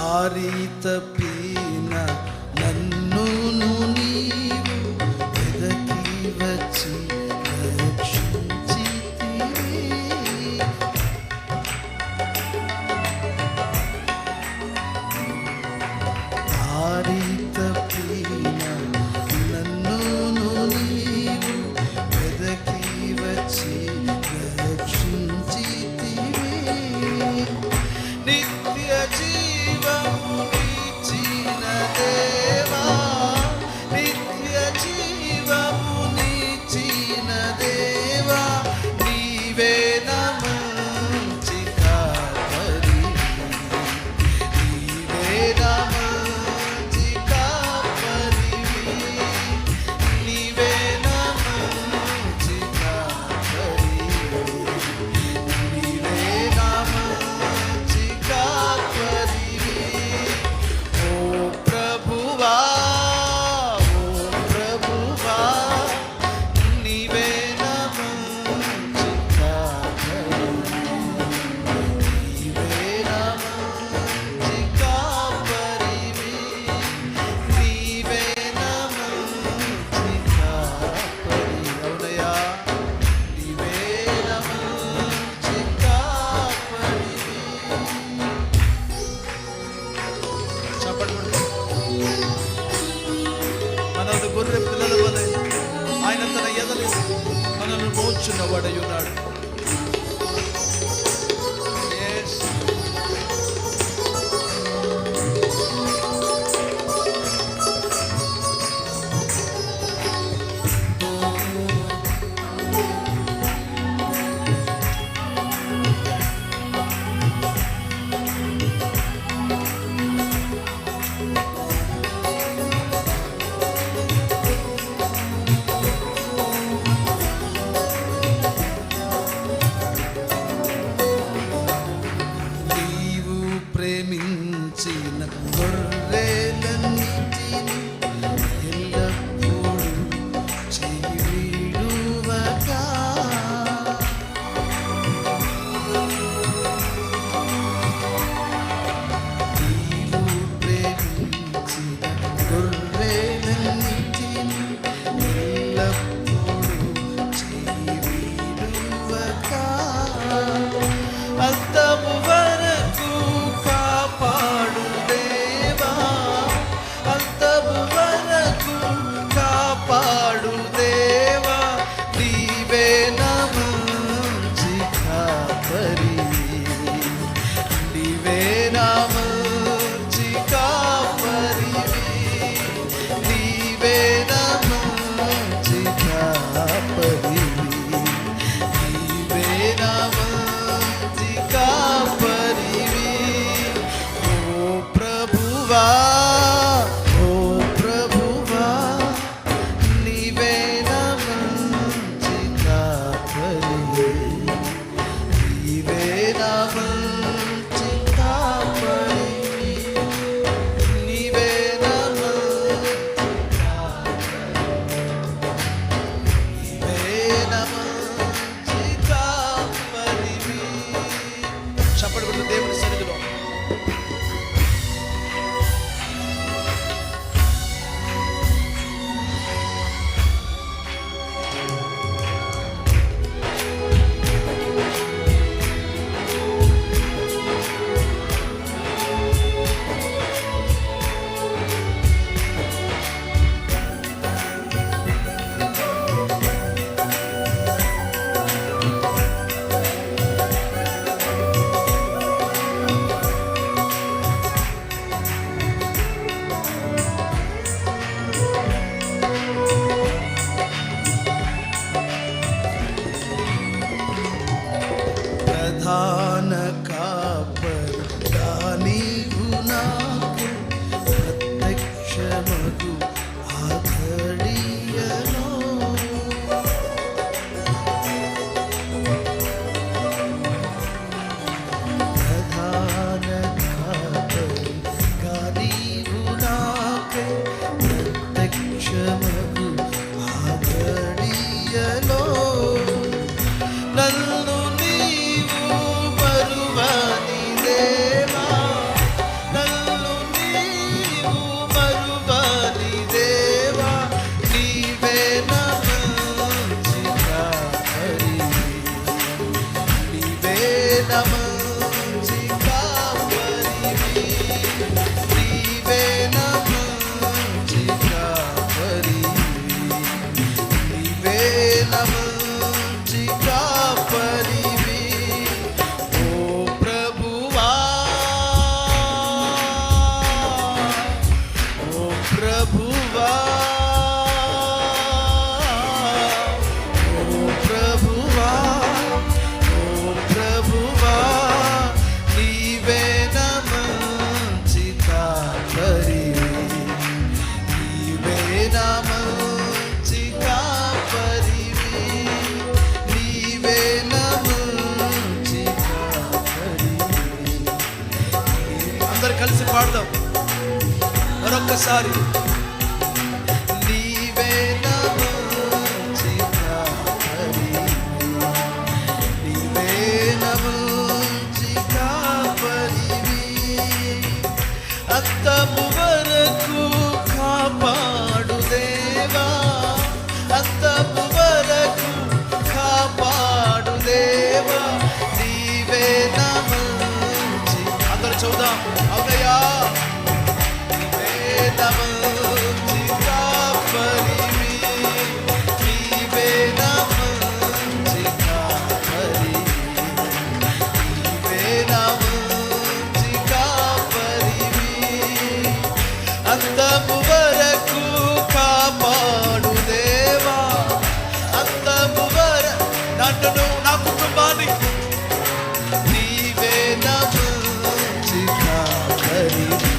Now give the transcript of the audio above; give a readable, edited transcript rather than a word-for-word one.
దారి తప్పిన నన్నును నీవు వెదకి వచ్చి రక్షించితివి. దారి తప్పిన నన్నును నీవు వెదకి వచ్చి రక్షించితివి. నిత్య జీవము నీచిన దేవా, నిత్య జీవము నీచిన దేవా, నీవే నా మంచి కాపరివి, నీవే నా మంచి కాపరివి, నీవే నా మంచి కాపరివి, నీవే నా మంచి కాపరివి. ఓ ప్రభువా, ఓ ప్రభువా, నీవే నా మంచి కాపరివి, నీవే నా మంచి కాపరివి, నీవే నా మంచి కాపరి. అవునయ్యా, నీవే నా మంచి కాపరివి. చప్పట్లు కొడుతూ మనల్ని గొర్రె పిల్లల వలె ఆయన తన ఎదలు మనల్ని మోచున్న వాడై ఉన్నాడు. Yes. నీవు ప్రేమించిన గొర్రెలన్నిటిని ఎల్లప్పుడూ చెయ్యి విడువక, నీవు ప్రేమించిన గొర్రెలన్నిటిని ఎల్లప్పుడూ చెయ్యి విడువక, అంతము వరకు కాపాడు దేవా, మరొక్కసారి నీవే నా మంచి కాపరివి, నీవే నా మంచి కాపరివి, అంతము వరకు కాపాడు దేవా, అంతము వరకు కాపాడు దేవా, నీవే నా మంచి. అందరూ చూద్దాం. అవునయ్యా, నీవే నా మంచి కాపరివి, నీవే నా మంచి కాపరివి, నీవే నా మంచి కాపరివి, అంతము వరకు కాపాడు దేవా, అంతము వరకు నన్ను నా కుటుంబాన్ని, నీవే నా మంచి కాపరివి,